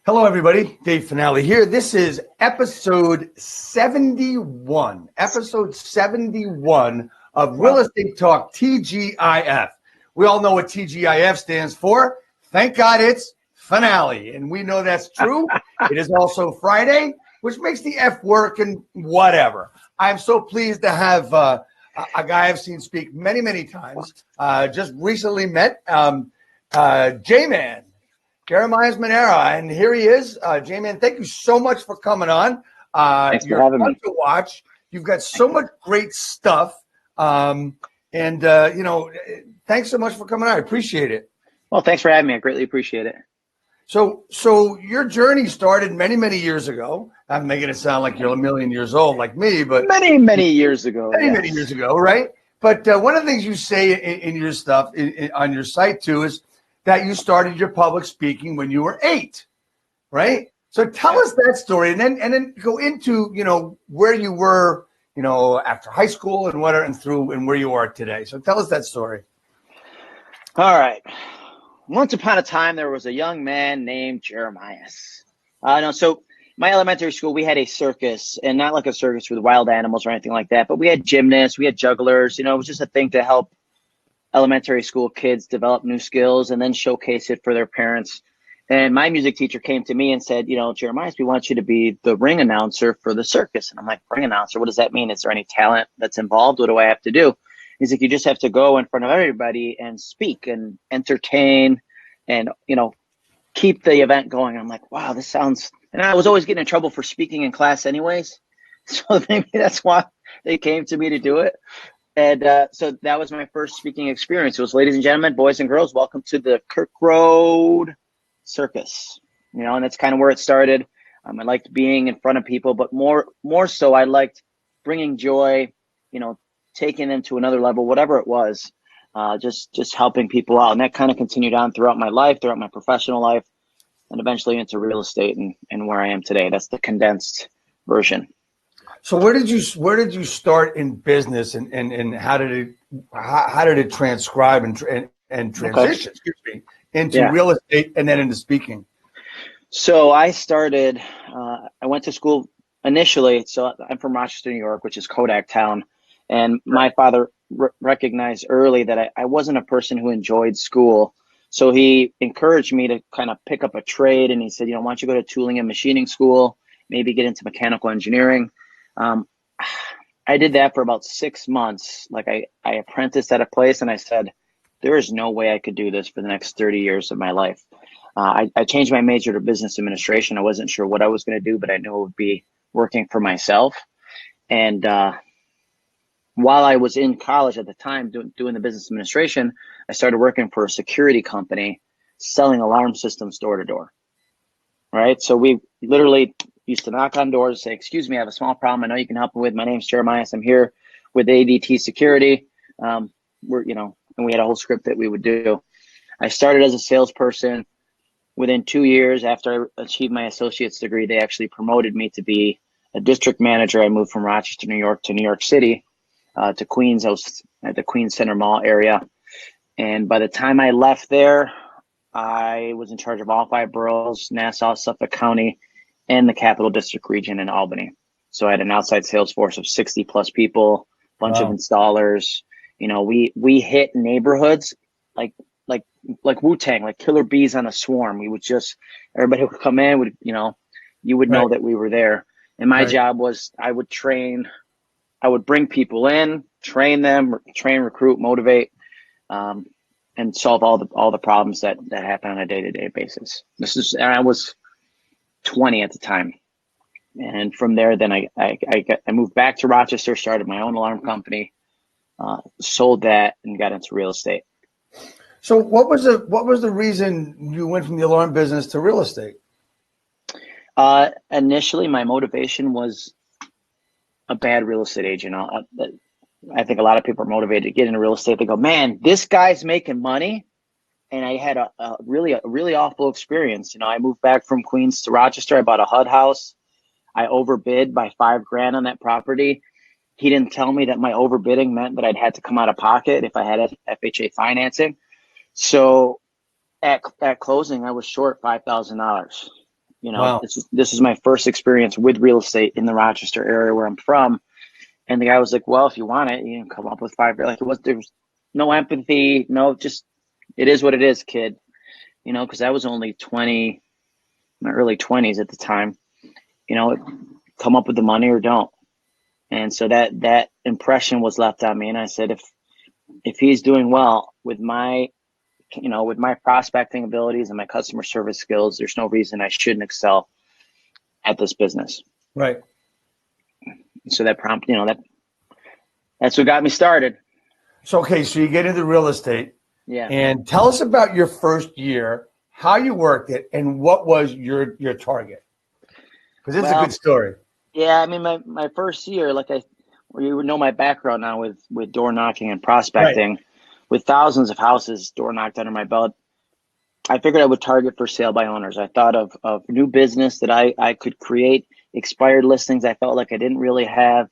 Hello, everybody. Dave Finale here. This is episode 71. Episode 71 of Real Estate Talk TGIF. We all know what TGIF stands for. Thank God it's finale. And we know that's true. It is also Friday, which makes the F work and whatever. I'm so pleased to have a guy I've seen speak many, many times. Just recently met Jman. Jeremias Jman Maneiro, and here he is. Jman, thank you so much for coming on. Thanks for You're having fun me. to watch. You've got so much great stuff. Thanks so much for coming on. I appreciate it. Well, thanks for having me. I greatly appreciate it. So your journey started many, many years ago. I'm making it sound like you're a million years old like me, but many years ago. Many years ago, right? But one of the things you say in your stuff on your site too is that you started your public speaking when you were 8, right? So tell us that story, and then go into where you were, after high school and where you are today. So tell us that story. All right. Once upon a time, there was a young man named Jeremias. So my elementary school, we had a circus, and not like a circus with wild animals or anything like that, but we had gymnasts, we had jugglers. It was just a thing to help elementary school kids develop new skills and then showcase it for their parents. And my music teacher came to me and said, Jeremias, we want you to be the ring announcer for the circus. And I'm like, ring announcer, what does that mean? Is there any talent that's involved? What do I have to do? He's like, you just have to go in front of everybody and speak and entertain and, keep the event going. I'm like, wow, this sounds, and I was always getting in trouble for speaking in class anyways. So maybe that's why they came to me to do it. And so that was my first speaking experience. It was, ladies and gentlemen, boys and girls, welcome to the Kirk Road Circus. And that's kind of where it started. I liked being in front of people, but more so, I liked bringing joy, taking them to another level, whatever it was, just helping people out. And that kind of continued on throughout my life, throughout my professional life, and eventually into real estate and where I am today. That's the condensed version. So where did you start in business, and how did it transcribe and transition, into real estate and then into speaking? So I started, I went to school initially. So I'm from Rochester, New York, which is Kodak town. And my father recognized early that I wasn't a person who enjoyed school. So he encouraged me to kind of pick up a trade. And he said, why don't you go to tooling and machining school, maybe get into mechanical engineering. I did that for about 6 months. Like I apprenticed at a place, and I said, there is no way I could do this for the next 30 years of my life. I changed my major to business administration. I wasn't sure what I was going to do, but I knew it would be working for myself. And while I was in college at the time doing the business administration, I started working for a security company selling alarm systems door to door. Right. So we literally used to knock on doors and say, excuse me, I have a small problem. I know you can help me with. My name's Jeremias. I'm here with ADT Security. And we had a whole script that we would do. I started as a salesperson. Within 2 years after I achieved my associate's degree, they actually promoted me to be a district manager. I moved from Rochester, New York to New York City, to Queens. I was at the Queens Center Mall area. And by the time I left there, I was in charge of all 5 boroughs, Nassau, Suffolk County, and the Capital District region in Albany. So I had an outside sales force of 60 plus people, bunch of installers. We hit neighborhoods like Wu-Tang, like killer bees on a swarm. We would everybody would come in, you would know that we were there. And my job was I would bring people in, train them, recruit, motivate, and solve all the problems that happen on a day-to-day basis. I was 20 at the time. And from there, then I moved back to Rochester, started my own alarm company, sold that, and got into real estate. So what was the reason you went from the alarm business to real estate? Initially, my motivation was a bad real estate agent. I think a lot of people are motivated to get into real estate. They go, man, this guy's making money. And I had a really awful experience. I moved back from Queens to Rochester. I bought a HUD house. I overbid by $5,000 on that property. He didn't tell me that my overbidding meant that I'd had to come out of pocket if I had FHA financing. So at closing, I was short $5,000. Wow. This is my first experience with real estate in the Rochester area where I'm from. And the guy was like, well, if you want it, you can come up with five. Like there was no empathy, no, just, it is what it is, kid. Because I was only 20, my early 20s at the time. Come up with the money or don't. And so that impression was left on me. And I said, if he's doing well with my prospecting abilities and my customer service skills, there's no reason I shouldn't excel at this business. Right. So that that's what got me started. So, okay, so you get into real estate. Yeah. And tell us about your first year, how you worked it, and what was your target? Because it's a good story. Yeah, I mean, my first year, you know my background now with door knocking and prospecting, right. With thousands of houses door knocked under my belt, I figured I would target for sale by owners. I thought of new business that I could create, expired listings. I felt like I didn't really have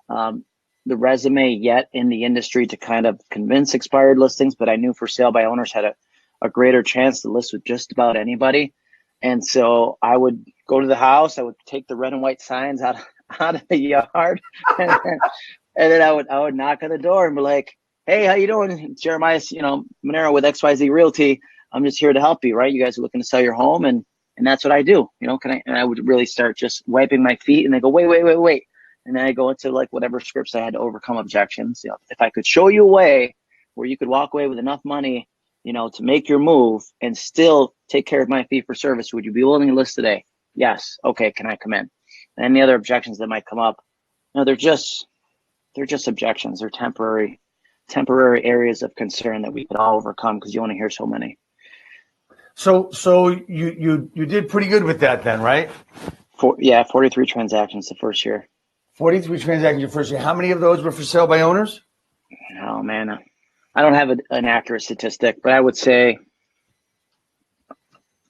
the resume yet in the industry to kind of convince expired listings, but I knew for sale by owners had a greater chance to list with just about anybody. And so I would go to the house, I would take the red and white signs out of the yard, and then I would knock on the door and be like, hey, how you doing? It's Jeremias, Maneiro with XYZ Realty. I'm just here to help you, right? You guys are looking to sell your home, and that's what I do. And I would really start just wiping my feet, and they go, wait. And then I go into whatever scripts I had to overcome objections. If I could show you a way where you could walk away with enough money, to make your move and still take care of my fee for service, would you be willing to list today? Yes. Okay. Can I come in? And any other objections that might come up, they're just objections. They're temporary areas of concern that we could all overcome because you only hear so many. So you did pretty good with that then, right? 43 transactions the first year. 43 transactions your first year. How many of those were for sale by owners? Oh man, I don't have an accurate statistic, but I would say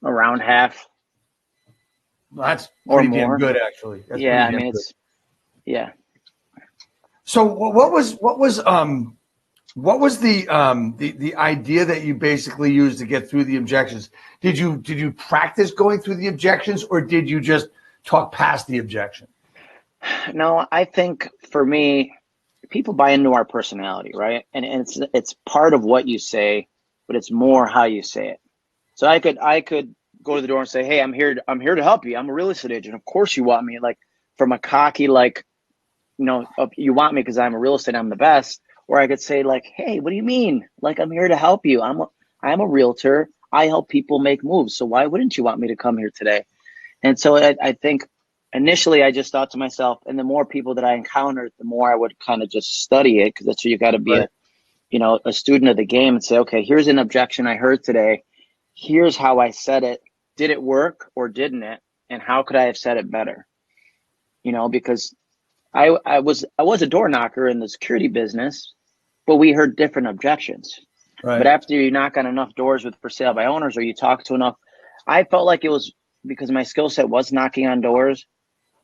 around half. Well, that's pretty damn good, actually. Yeah, I mean yeah. So what was the idea that you basically used to get through the objections? Did you practice going through the objections, or did you just talk past the objection? No, I think for me, people buy into our personality, right? And it's part of what you say, but it's more how you say it. So I could go to the door and say, hey, I'm here to help you. I'm a real estate agent. Of course you want me, from a cocky, you want me because I'm a real estate, I'm the best. Or I could say hey, what do you mean? I'm here to help you. I'm a realtor. I help people make moves. So why wouldn't you want me to come here today? And so I think initially I just thought to myself, and the more people that I encountered, the more I would kind of just study it, because that's where you got to be right. a student of the game and say, okay, here's an objection I heard today. Here's how I said it. Did it work or didn't it? And how could I have said it better? Because I was a door knocker in the security business, but we heard different objections. Right. But after you knock on enough doors with for sale by owners, or you talk to enough, I felt like it was because my skill set was knocking on doors.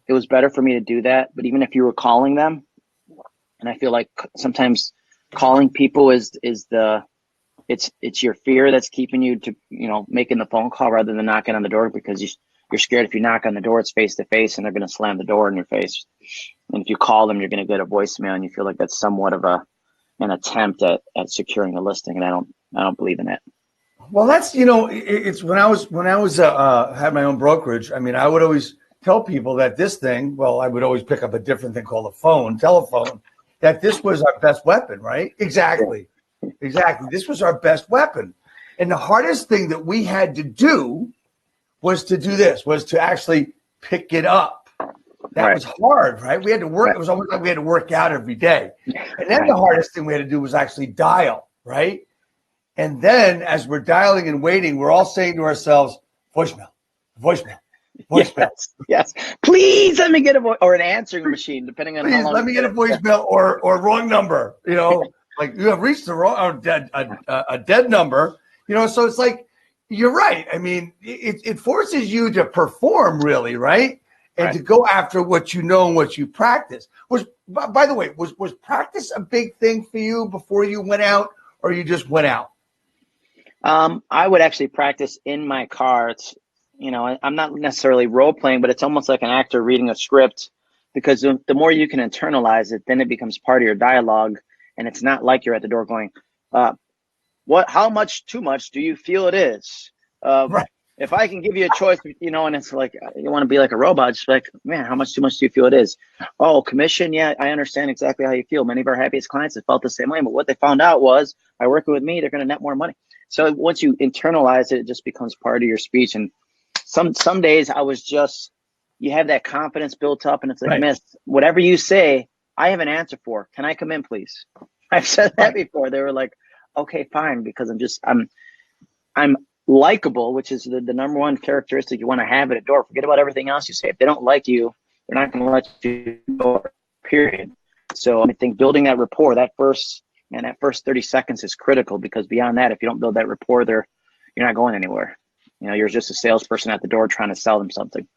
It was better for me to do that. But even if you were calling them, and I feel like sometimes calling people it's your fear that's keeping you to, making the phone call rather than knocking on the door, because you're scared if you knock on the door, it's face to face and they're going to slam the door in your face. And if you call them, you're going to get a voicemail, and you feel like that's somewhat of an attempt at securing a listing. And I don't believe in it. Well, that's, it's when I was had my own brokerage. I mean, I would always tell people that this thing, I would always pick up a different thing called a telephone, that this was our best weapon, right? Exactly. This was our best weapon. And the hardest thing that we had to do was to actually pick it up. That right. was hard, right? We had to work. Right. It was almost like we had to work out every day. And then the hardest thing we had to do was actually dial, right? And then as we're dialing and waiting, we're all saying to ourselves, voicemail. Yes. Please let me get a voice, or an answering machine, depending on how long. Let me get a voicemail or wrong number, like you have reached the wrong, a dead number, so it's like, you're right. I mean, it forces you to perform really, right? And right. to go after what you know and what you practice. By the way, was practice a big thing for you before you went out, or you just went out? I would actually practice in my car. I'm not necessarily role playing, but it's almost like an actor reading a script, because the more you can internalize it, then it becomes part of your dialogue. And it's not like you're at the door going, how much too much do you feel it is? Right. If I can give you a choice, and it's like, you want to be like a robot, just like, man, how much too much do you feel it is? Oh, commission. Yeah, I understand exactly how you feel. Many of our happiest clients have felt the same way, but what they found out was by working with me, they're going to net more money. So once you internalize it, it just becomes part of your speech. And some days you have that confidence built up, and it's like, Right. Miss, whatever you say, I have an answer for. Can I come in, please? I've said that before. They were like, okay, fine, because I'm likable, which is the number one characteristic you want to have at a door. Forget about everything else you say. If they don't like you, they're not going to let you go, period. So I think building that rapport, that first 30 seconds is critical, because beyond that, if you don't build that rapport there, you're not going anywhere. You're just a salesperson at the door trying to sell them something.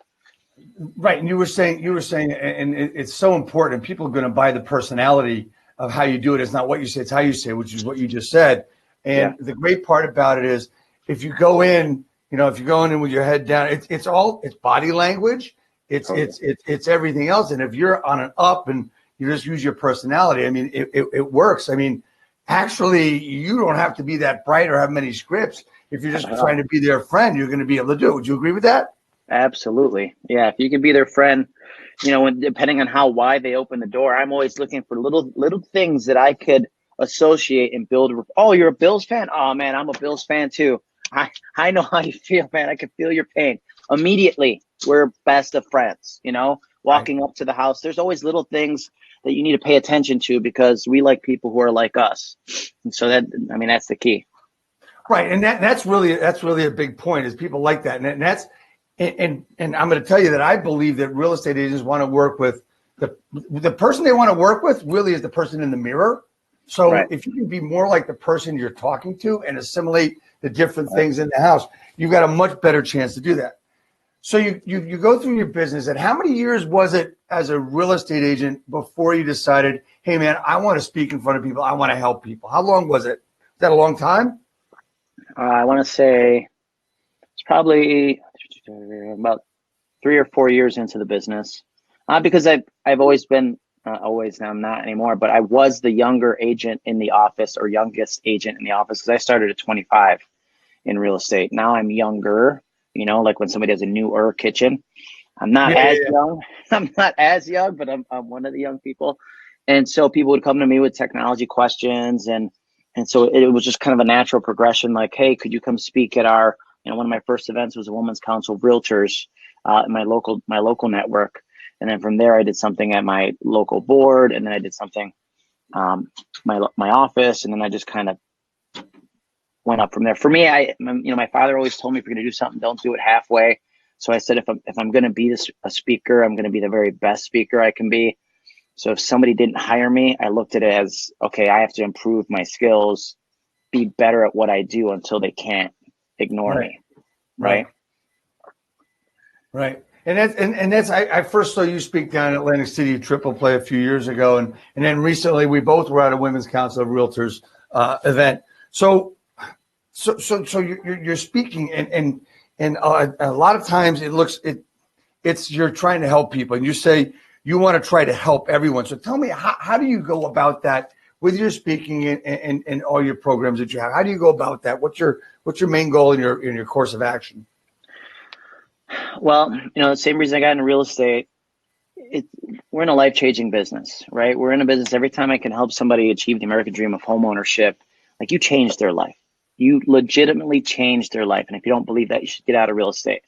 Right. And you were saying, and it's so important. People are going to buy the personality of how you do it. It's not what you say, it's how you say it, which is what you just said. And the great part about it is, if you go in, if you're going in with your head down, it's body language. It's everything else. And if you're on an up and you just use your personality, I mean, it works. I mean, actually, you don't have to be that bright or have many scripts. If you're just trying to be their friend, you're going to be able to do it. Would you agree with that? Absolutely. Yeah. If you can be their friend, depending on how wide they open the door, I'm always looking for little things that I could associate and build. Oh, you're a Bills fan? Oh man, I'm a Bills fan too. I know how you feel, man. I can feel your pain. Immediately, we're best of friends, walking up to the house. There's always little things that you need to pay attention to, because we like people who are like us. And so that's the key. Right. And that's really a big point, is people like that. And that's, and I'm going to tell you that I believe that real estate agents want to work with the person they want to work with really is the person in the mirror. So if you can be more like the person you're talking to and assimilate the different things in the house, you've got a much better chance to do that. So you go through your business, and how many years was it as a real estate agent before you decided, hey man, I want to speak in front of people, I want to help people? How long was it? Is that a long time? I want to say it's probably about 3 or 4 years into the business, because I've always been always, now I'm not anymore, but I was the younger agent in the office, or youngest agent in the office, because I started at 25 in real estate. Now I'm younger, like when somebody has a newer kitchen. I'm not young. I'm not as young, but I'm one of the young people. And so people would come to me with technology questions, and so it was just kind of a natural progression. Like, hey, could you come speak at our, one of my first events was a Women's Council of Realtors in my local network. And then from there, I did something at my local board, and then I did something my office, and then I just kind of went up from there. For me, my father always told me, if you're going to do something, don't do it halfway. So I said, if I'm going to be a speaker, I'm going to be the very best speaker I can be. So if somebody didn't hire me, I looked at it as, okay, I have to improve my skills, be better at what I do until they can't ignore me. Right. And that's I first saw you speak down in Atlantic City Triple Play a few years ago, and then recently we both were at a Women's Council of Realtors event. So you're speaking, and a lot of times it's you're trying to help people, and you say you want to try to help everyone. So tell me, how do you go about that with your speaking and all your programs that you have? How do you go about that? What's your main goal in your course of action? Well, the same reason I got into real estate, we're in a life-changing business, right? We're in a business, every time I can help somebody achieve the American dream of home ownership, like, you change their life. You legitimately change their life. And if you don't believe that, you should get out of real estate.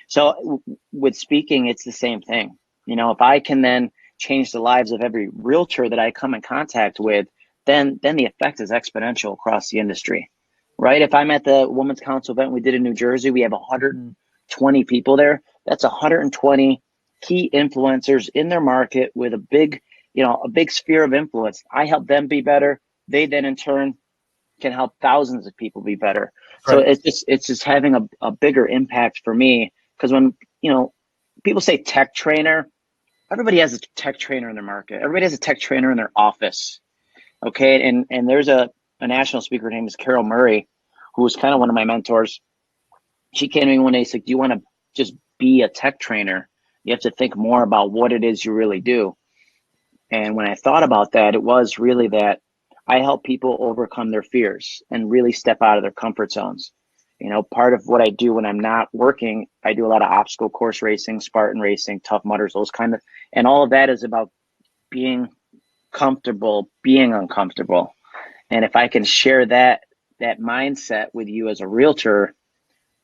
So with speaking, it's the same thing. If I can then change the lives of every realtor that I come in contact with, then the effect is exponential across the industry, right? If I'm at the Women's Council event we did in New Jersey, we have 120 people there. That's 120 key influencers in their market with a big sphere of influence. I help them be better. They then in turn can help thousands of people be better. Right. So it's just having a bigger impact for me, because when people say tech trainer, everybody has a tech trainer in their market. Everybody has a tech trainer in their office. Okay. And there's a national speaker, her name is Carol Murray, who was kind of one of my mentors. She came to me one day, she's like, do you want to just be a tech trainer. You have to think more about what it is you really do. And when I thought about that, it was really that I help people overcome their fears and really step out of their comfort zones. You know, part of what I do when I'm not working, I do a lot of obstacle course racing, Spartan racing, Tough Mudders, those kind of, and all of that is about being comfortable, being uncomfortable. And if I can share that mindset with you as a realtor,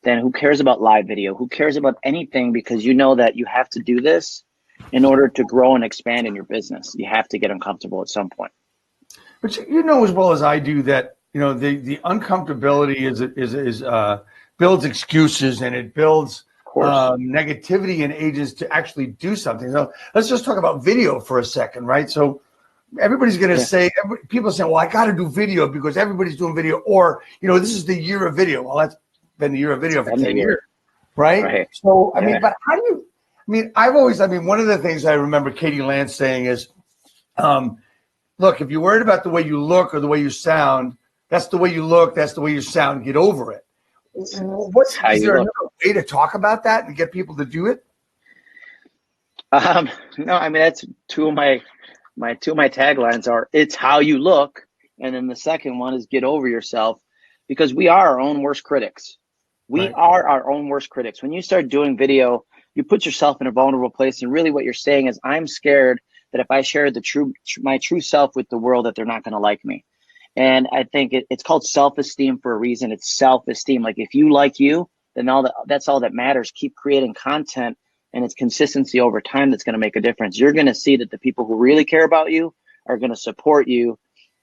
then who cares about live video? Who cares about anything? Because you know that you have to do this in order to grow and expand in your business. You have to get uncomfortable at some point. But you know as well as I do that, you know, the uncomfortability is builds excuses, and it builds negativity in agents to actually do something. So let's just talk about video for a second, right? So everybody's going to say, people are saying, well, I got to do video because everybody's doing video, or, you know, this is the year of video. Well, that's been the year of video for 10 years, right? So, I mean, but how do you, I mean, one of the things I remember Katie Lance saying is, look, if you're worried about the way you look or the way you sound, that's the way you look, that's the way you sound, get over it. Is there another way to talk about that and get people to do it? No, I mean, that's two of my taglines are, it's how you look. And then the second one is get over yourself, because we are our own worst critics. We are our own worst critics. When you start doing video, you put yourself in a vulnerable place. And really what you're saying is, I'm scared that if I share my true self with the world, that they're not going to like me. And I think it's called self-esteem for a reason. It's self-esteem. Like, if you like you, then that's all that matters. Keep creating content, and it's consistency over time that's going to make a difference. You're going to see that the people who really care about you are going to support you,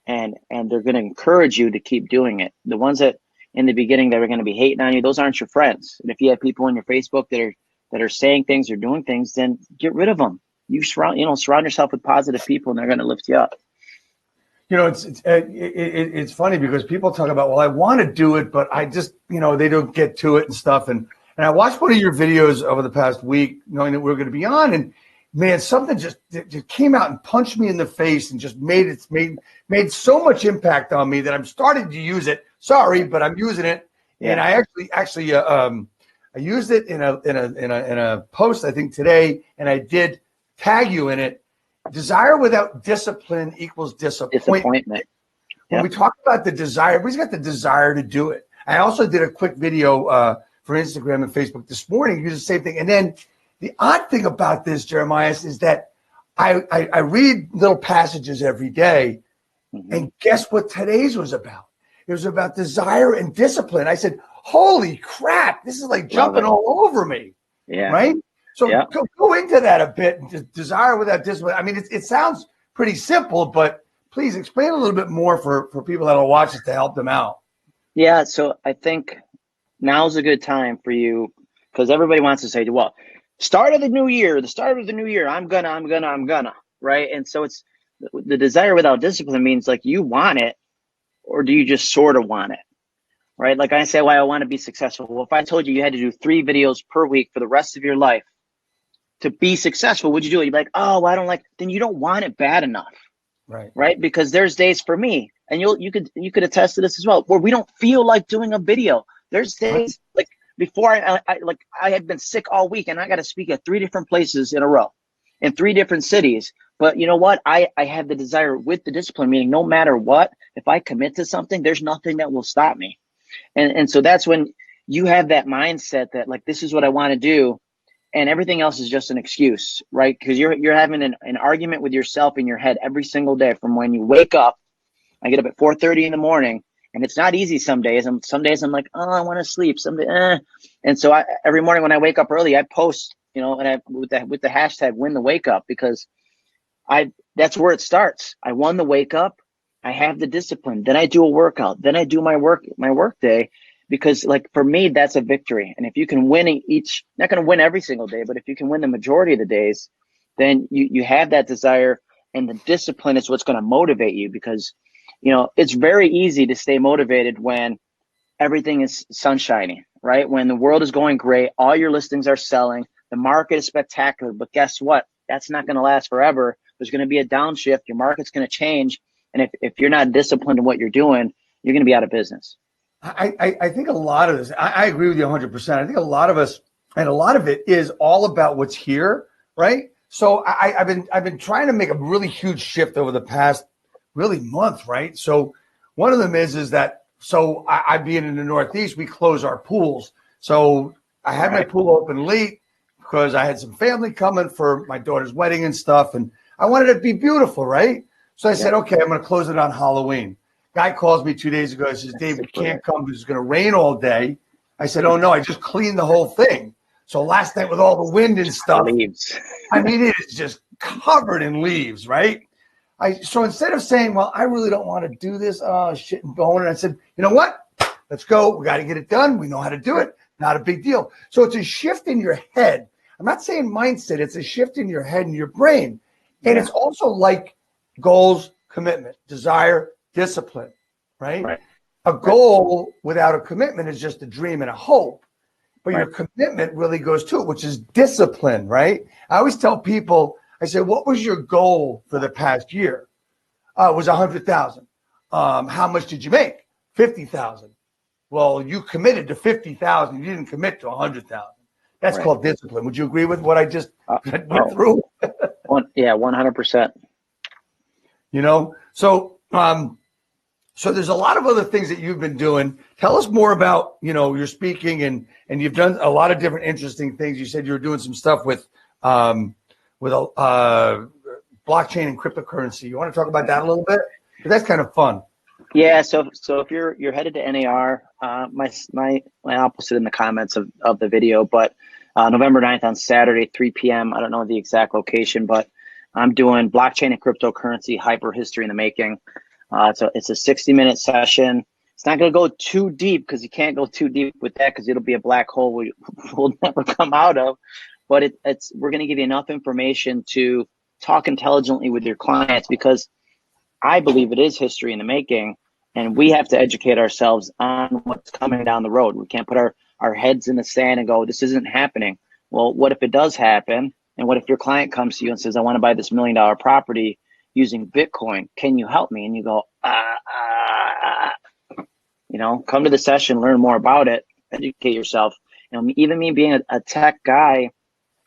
and they're going to encourage you to keep doing it. The ones that in the beginning that are going to be hating on you, those aren't your friends. And if you have people on your Facebook that are saying things or doing things, then get rid of them. You surround yourself with positive people, and they're going to lift you up. You know, it's funny because people talk about, well, I want to do it, but I just, you know, they don't get to it and stuff. And I watched one of your videos over the past week, knowing that we were going to be on, and man, something just came out and punched me in the face and just made so much impact on me that I'm starting to use it. Sorry, but I'm using it, and I actually I used it in a post I think today, and I did tag you in it. Desire without discipline equals disappointment. When we talk about the desire, everybody's got the desire to do it. I also did a quick video for Instagram and Facebook this morning. Use the same thing. And then the odd thing about this, Jeremias, is that I read little passages every day. And guess what today's was about? It was about desire and discipline. I said, holy crap, this is like jumping all over me. Yeah. Right? So go into that a bit. Desire without discipline. I mean, it sounds pretty simple, but please explain a little bit more for people that will watch it to help them out. Yeah. So I think now's a good time for you, because everybody wants to say, well, the start of the new year, I'm gonna, right? And so it's the desire without discipline means like you want it, or do you just sort of want it? Right? Like I say, well, I want to be successful. Well, if I told you had to do 3 videos per week for the rest of your life to be successful, would you do it? You'd be like, oh, well, I don't like, then you don't want it bad enough. Right? Because there's days for me, and you could attest to this as well, where we don't feel like doing a video. There's days like before I had been sick all week, and I got to speak at 3 different places in a row in 3 different cities. But you know what? I have the desire with the discipline, meaning no matter what, if I commit to something, there's nothing that will stop me. And so that's when you have that mindset that like, this is what I want to do, and everything else is just an excuse, right? Because you're having an argument with yourself in your head every single day. From when you wake up, I get up at 4:30 in the morning, and it's not easy some days. And some days I'm like, oh, I want to sleep. And so every morning when I wake up early, I post, you know, and with the hashtag win the wake up, because that's where it starts. I won the wake up. I have the discipline. Then I do a workout. Then I do my work day, because like for me, that's a victory. And if you can win not going to win every single day, but if you can win the majority of the days, then you have that desire, and the discipline is what's going to motivate you. Because, you know, it's very easy to stay motivated when everything is sunshiny, right? When the world is going great, all your listings are selling, the market is spectacular. But guess what? That's not going to last forever. There's going to be a downshift. Your market's going to change. And if you're not disciplined in what you're doing, you're going to be out of business. I think a lot of this, I agree with you 100%. I think a lot of us And a lot of it is all about what's here, right? So I've been trying to make a really huge shift over the past really month, right? So one of them is that I being in the Northeast, we close our pools. So I had my pool open late because I had some family coming for my daughter's wedding and stuff, and I wanted it to be beautiful, right? So I said, okay, I'm going to close it on Halloween. Guy calls me 2 days ago. He says, Dave, you can't come. It's going to rain all day. I said, oh, no, I just cleaned the whole thing. So last night with all the wind and stuff, leaves. I mean, it is just covered in leaves, right? So instead of saying, well, I really don't want to do this, shit and bone, and I said, you know what? Let's go. We got to get it done. We know how to do it. Not a big deal. So it's a shift in your head. I'm not saying mindset. It's a shift in your head and your brain. And it's also like goals, commitment, desire, discipline, right? A goal without a commitment is just a dream and a hope. But your commitment really goes to it, which is discipline, right? I always tell people, I say, what was your goal for the past year? It was 100,000. How much did you make? 50,000. Well, you committed to 50,000. You didn't commit to 100,000. That's called discipline. Would you agree with what I just went through? 100%. You know, so there's a lot of other things that you've been doing. Tell us more about, your speaking and you've done a lot of different interesting things. You said you were doing some stuff with blockchain and cryptocurrency. You want to talk about that a little bit? Because that's kind of fun. Yeah. So if you're headed to NAR, I'll post it in the comments of the video, but November 9th on Saturday, 3 p.m. I don't know the exact location, but I'm doing blockchain and cryptocurrency hyper history in the making. So it's a 60-minute session. It's not going to go too deep because you can't go too deep with that because it'll be a black hole we'll never come out of. But we're going to give you enough information to talk intelligently with your clients because I believe it is history in the making, and we have to educate ourselves on what's coming down the road. We can't put our heads in the sand and go, this isn't happening. Well, what if it does happen? And what if your client comes to you and says, I want to buy this $1 million property using Bitcoin? Can you help me? And you go, come to the session, learn more about it, educate yourself. Even me being a tech guy,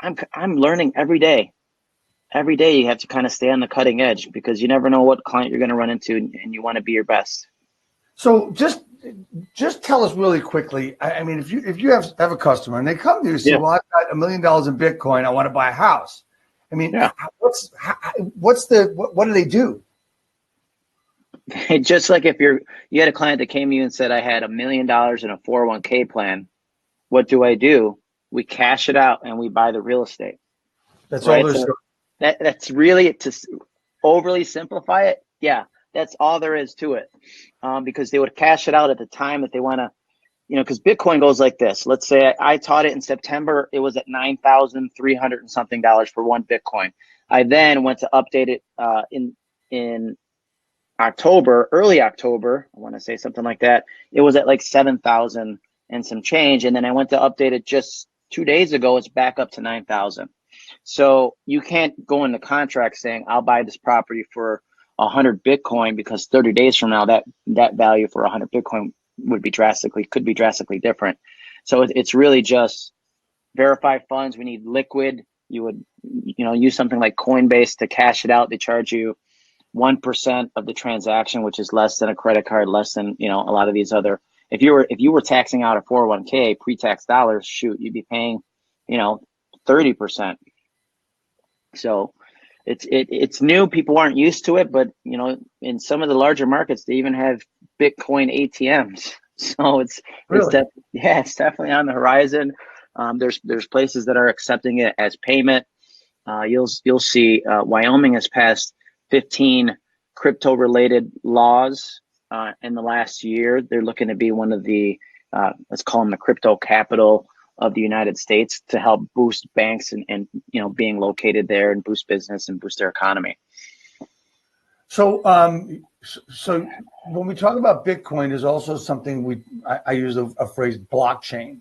I'm learning every day. Every day you have to kind of stay on the cutting edge because you never know what client you're going to run into, and you want to be your best. So just tell us really quickly. I mean, if you have a customer and they come to you and say, well, I've got $1 million in Bitcoin, I want to buy a house. I mean, what do they do? Just like if you had a client that came to you and said, I had $1 million in a 401k plan, what do? We cash it out and we buy the real estate. That's all there's. That's really, to overly simplify it. Yeah, that's all there is to it. Because they would cash it out at the time that they want to, because Bitcoin goes like this. Let's say I taught it in September. It was at $9,300 and something for one Bitcoin. I then went to update it in October, early October. I want to say something like that. It was at like 7,000 and some change. And then I went to update it just 2 days ago. It's back up to 9,000. So you can't go in the contract saying I'll buy this property for 100 Bitcoin because 30 days from now that value for 100 Bitcoin could be drastically different. So it's really just verify funds. We need liquid. You would use something like Coinbase to cash it out. They charge you 1% of the transaction, which is less than a credit card, less than a lot of these other. If you were taxing out a 401k pre-tax dollars, shoot, you'd be paying 30%. So it's new. People aren't used to it, but in some of the larger markets, they even have Bitcoin ATMs. So it's definitely on the horizon. There's places that are accepting it as payment. You'll see Wyoming has passed 15 crypto related laws in the last year. They're looking to be one of the let's call them the crypto capital of the United States to help boost banks and being located there and boost business and boost their economy. So when we talk about Bitcoin, there's also something I use a phrase blockchain.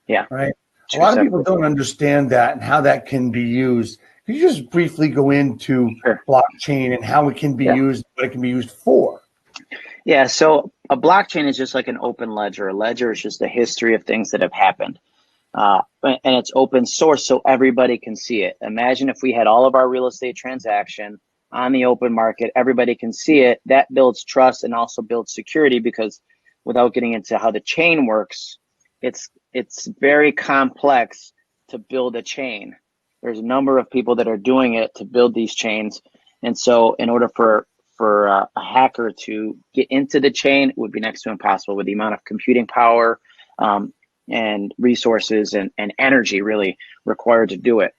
Yeah. Right. A lot of people don't understand that and how that can be used. Could you just briefly go into blockchain and how it can be used, what it can be used for? Yeah. So a blockchain is just like an open ledger. A ledger is just a history of things that have happened. and it's open source so everybody can see it. Imagine if we had all of our real estate transaction on the open market, everybody can see it. That builds trust and also builds security, because without getting into how the chain works, it's very complex to build a chain. There's a number of people that are doing it to build these chains. And so in order for a hacker to get into the chain, it would be next to impossible with the amount of computing power and resources and energy really required to do it.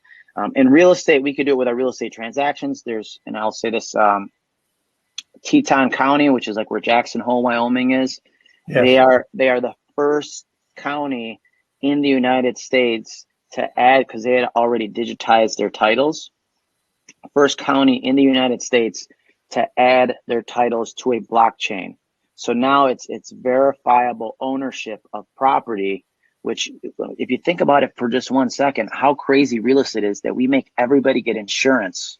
In real estate, we could do it with our real estate transactions. And I'll say this, Teton County, which is like where Jackson Hole, Wyoming is. Yes. They are the first county in the United States to add, because they had already digitized their titles. First county in the United States to add their titles to a blockchain. So now it's verifiable ownership of property, which, if you think about it for just 1 second, how crazy real estate is that we make everybody get insurance,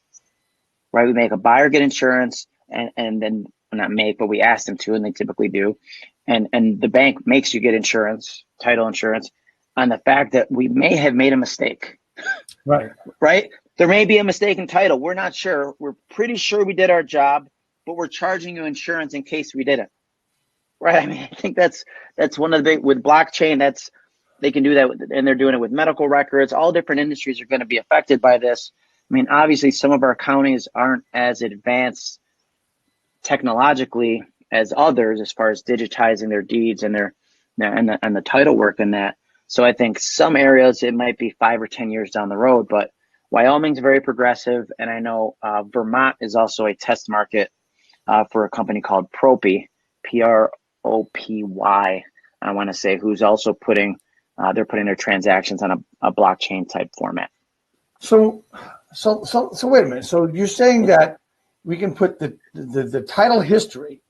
right? We make a buyer get insurance, and then not make, but we ask them to, and they typically do. And the bank makes you get insurance, title insurance, on the fact that we may have made a mistake. Right. Right? There may be a mistake in title. We're not sure. We're pretty sure we did our job, but we're charging you insurance in case we didn't. Right? I mean, I think that's one of the big, with blockchain, they can do that, and they're doing it with medical records. All different industries are going to be affected by this. I mean, obviously, some of our counties aren't as advanced technologically as others as far as digitizing their deeds and the title work in that. So I think some areas it might be 5 or 10 years down the road, but Wyoming's very progressive, and I know Vermont is also a test market for a company called Propy, Propy, I want to say, who's also putting their transactions on a blockchain type format. So wait a minute. So you're saying that we can put the title history,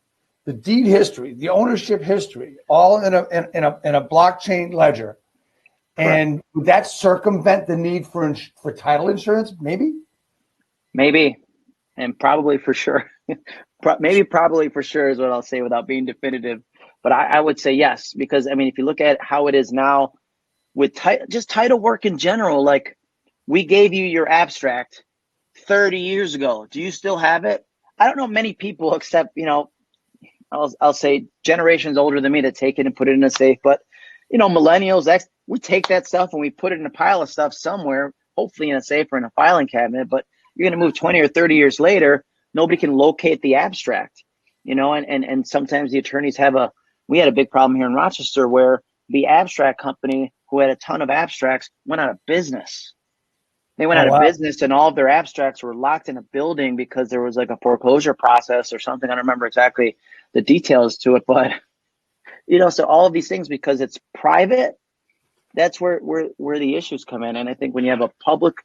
the deed history, the ownership history, all in a blockchain ledger. And would that circumvent the need for title insurance? Maybe, and probably for sure. Probably for sure is what I'll say without being definitive. But I would say yes, because I mean, if you look at how it is now with just title work in general, like we gave you your abstract 30 years ago. Do you still have it? I don't know many people, except, I'll say generations older than me, that take it and put it in a safe. But millennials, we take that stuff and we put it in a pile of stuff somewhere, hopefully in a safe or in a filing cabinet. But you're going to move 20 or 30 years later, nobody can locate the abstract, and sometimes the attorneys we had a big problem here in Rochester where the abstract company, who had a ton of abstracts, went out of business. They went out of business, and all of their abstracts were locked in a building because there was like a foreclosure process or something. I don't remember exactly the details to it, but so all of these things, because it's private, that's where the issues come in. And I think when you have a public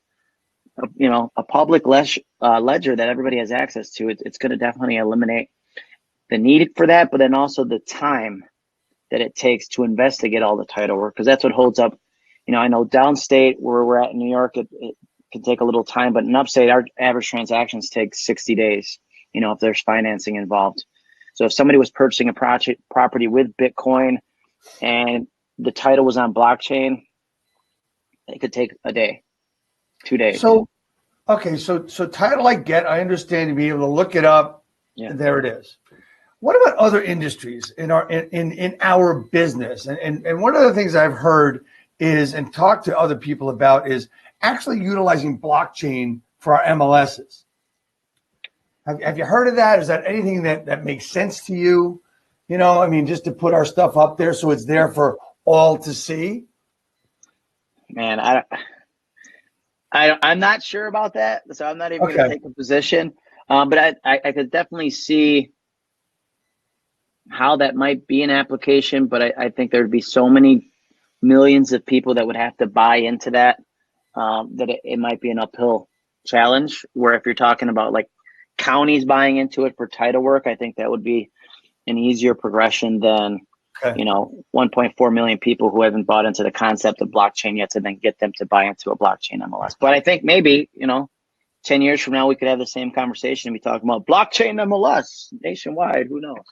ledger that everybody has access to, it's going to definitely eliminate the need for that, but then also the time that it takes to investigate all the title work, because that's what holds up. I know downstate where we're at in New York, it can take a little time, but in upstate, our average transactions take 60 days, if there's financing involved. So if somebody was purchasing a property with Bitcoin and the title was on blockchain, it could take a day, 2 days. So title I understand, to be able to look it up. Yeah. And there it is. What about other industries in our business? And one of the things I've heard is, and talked to other people about, is actually utilizing blockchain for our MLSs. Have you heard of that? Is that anything that makes sense to you? Just to put our stuff up there so it's there for all to see? Man, I'm not sure about that, so I'm not even going to take a position. But I could definitely see how that might be an application, but I think there'd be so many millions of people that would have to buy into that, that it might be an uphill challenge, where if you're talking about like counties buying into it for title work, I think that would be an easier progression than 1.4 million people who haven't bought into the concept of blockchain yet to then get them to buy into a blockchain MLS. But I think maybe 10 years from now we could have the same conversation and be talking about blockchain MLS nationwide. Who knows?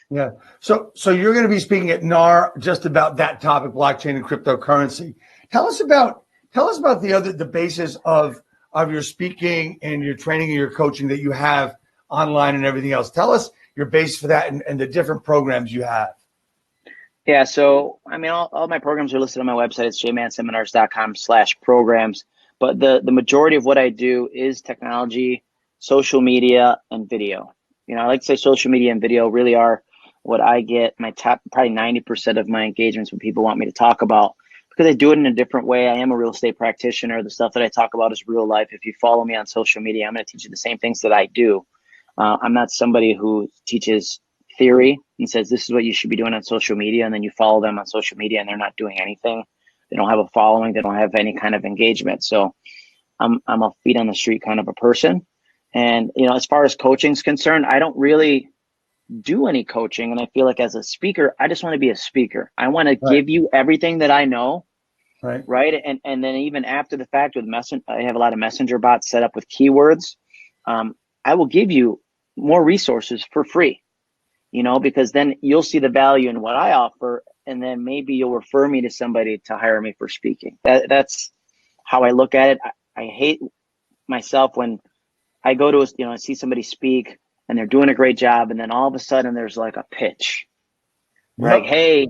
Yeah. So you're going to be speaking at NAR just about that topic, blockchain and cryptocurrency. Tell us about the basis of your speaking and your training and your coaching that you have online and everything else. Tell us your base for that and the different programs you have. Yeah, so I mean, all my programs are listed on my website. It's jmanseminars.com/programs. But the majority of what I do is technology, social media, and video. I like to say social media and video really are what I get my top, probably 90% of my engagements when people want me to talk about, because I do it in a different way. I am a real estate practitioner. The stuff that I talk about is real life. If you follow me on social media, I'm going to teach you the same things that I do. I'm not somebody who teaches theory and says this is what you should be doing on social media, and then you follow them on social media and they're not doing anything. They don't have a following. They don't have any kind of engagement. So I'm a feet on the street kind of a person. And as far as coaching is concerned, I don't really do any coaching. And I feel like as a speaker, I just want to be a speaker. I want to give you everything that I know. Right. And then even after the fact with I have a lot of messenger bots set up with keywords. I will give you more resources for free, because then you'll see the value in what I offer. And then maybe you'll refer me to somebody to hire me for speaking. That's how I look at it. I hate myself when I go to I see somebody speak and they're doing a great job, and then all of a sudden there's like a pitch. Like, hey,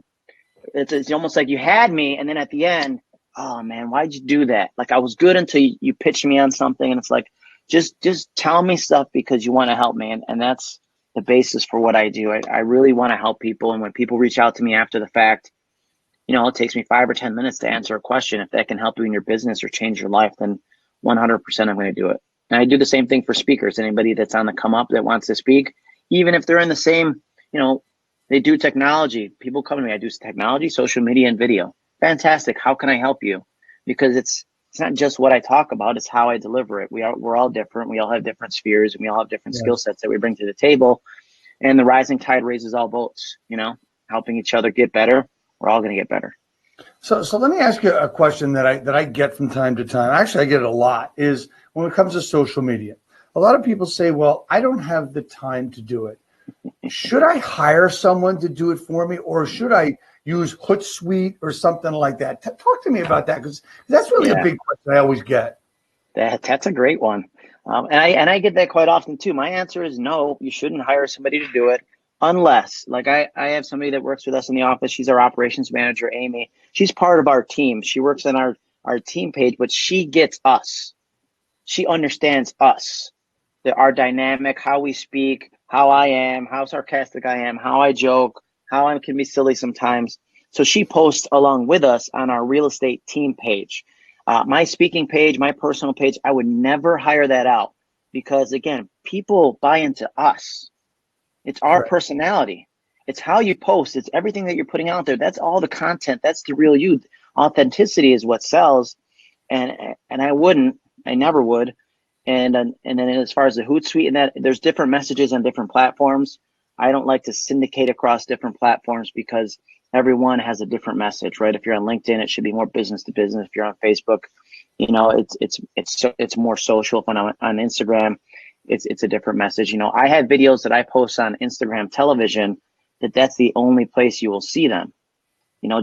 it's almost like you had me, and then at the end, oh man, why'd you do that? Like, I was good until you pitched me on something, and it's like, just tell me stuff because you want to help me, and that's the basis for what I do. I really want to help people, and when people reach out to me after the fact, it takes me 5 or 10 minutes to answer a question. If that can help you in your business or change your life, then 100% I'm going to do it. And I do the same thing for speakers. Anybody that's on the come up that wants to speak, even if they're in the same, they do technology. People come to me, I do technology, social media, and video. Fantastic. How can I help you? Because it's not just what I talk about, it's how I deliver it. We're all different. We all have different spheres, and we all have different skill sets that we bring to the table. And the rising tide raises all boats, helping each other get better. We're all going to get better. So let me ask you a question that I get from time to time. Actually, I get it a lot, is when it comes to social media. A lot of people say, well, I don't have the time to do it. Should I hire someone to do it for me, or should I use Hootsuite or something like that? Talk to me about that, because that's really a big question I always get. That's a great one. And I get that quite often too. My answer is no, you shouldn't hire somebody to do it unless, like I have somebody that works with us in the office. She's our operations manager, Amy. She's part of our team. She works on our team page, but she gets us. She understands us, our dynamic, how we speak, how I am, how sarcastic I am, how I joke, how I can be silly sometimes. So she posts along with us on our real estate team page. My speaking page, my personal page, I would never hire that out, because again, people buy into us. It's our personality. It's how you post. It's everything that you're putting out there. That's all the content. That's the real you. Authenticity is what sells. And I never would. And then as far as the Hootsuite and that, there's different messages on different platforms. I don't like to syndicate across different platforms because everyone has a different message, right? If you're on LinkedIn, it should be more business to business. If you're on Facebook, it's more social. If I'm on Instagram, it's a different message. I have videos that I post on Instagram television that's the only place you will see them.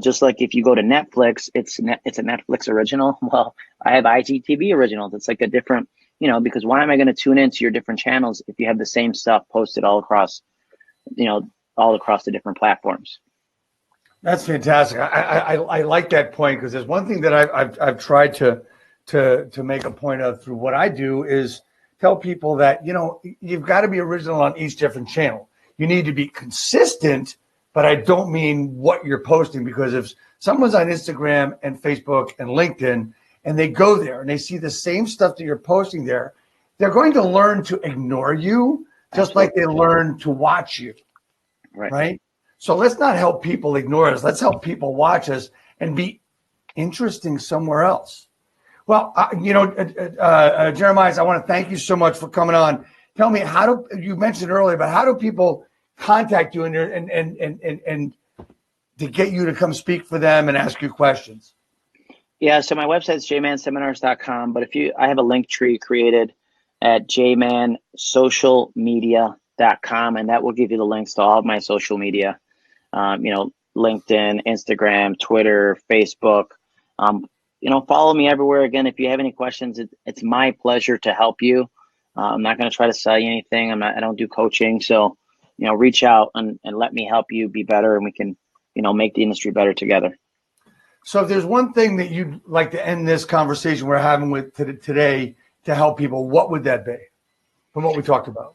Just like if you go to Netflix, it's a Netflix original. Well, I have IGTV originals. It's like a different, because why am I going to tune into your different channels if you have the same stuff posted all across the different platforms? That's fantastic. I like that point, because there's one thing that I've tried to make a point of through what I do is tell people that, you've got to be original on each different channel. You need to be consistent, but I don't mean what you're posting, because if someone's on Instagram and Facebook and LinkedIn and they go there and they see the same stuff that you're posting there, they're going to learn to ignore you just like they learn to watch you. Right? So let's not help people ignore us. Let's help people watch us and be interesting somewhere else. Well, Jeremias, I want to thank you so much for coming on. Tell me, you mentioned earlier, but how do people contact you and to get you to come speak for them and ask you questions? Yeah, so my website is jmanseminars.com, but I have a link tree created at jmansocialmedia.com, and that will give you the links to all of my social media, LinkedIn, Instagram, Twitter, Facebook. follow me everywhere. Again, if you have any questions, it's my pleasure to help you. I'm not going to try to sell you anything. I don't do coaching. So, reach out and let me help you be better, and we can, make the industry better together. So if there's one thing that you'd like to end this conversation we're having with today to help people, what would that be from what we talked about?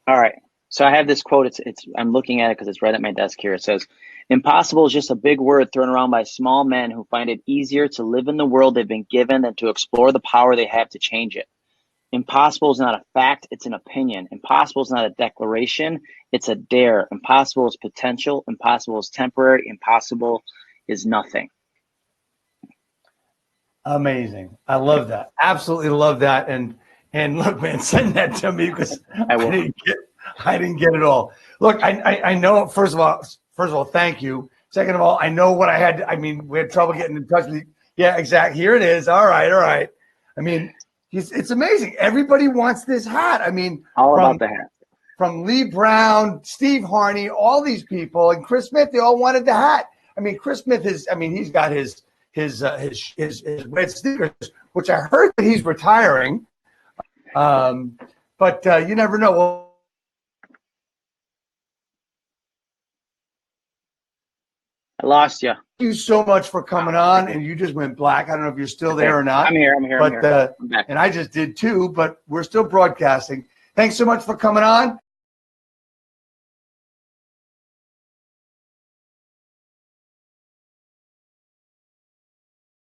All right. So I have this quote. I'm looking at it because it's right at my desk here. It says, "Impossible is just a big word thrown around by small men who find it easier to live in the world they've been given than to explore the power they have to change it. Impossible is not a fact, it's an opinion. Impossible is not a declaration, it's a dare. Impossible is potential. Impossible is temporary. Impossible is nothing." Amazing. I love that. Absolutely love that. And look, man, send that to me because I didn't get it all. Look, I know, first of all, thank you. Second of all, I know what I had. We had trouble getting in touch with you. Yeah, exactly. Here it is. All right. It's amazing. Everybody wants this hat. All about the hat. From Lee Brown, Steve Harney, all these people, and Chris Smith, they all wanted the hat. Chris Smith he's got his red sneakers, which I heard that he's retiring. But you never know. Well, I lost you. thank you so much for coming on, and you just went black. I don't know if you're still there or not. I'm here. I'm back. And I just did too, but we're still broadcasting. Thanks so much for coming on.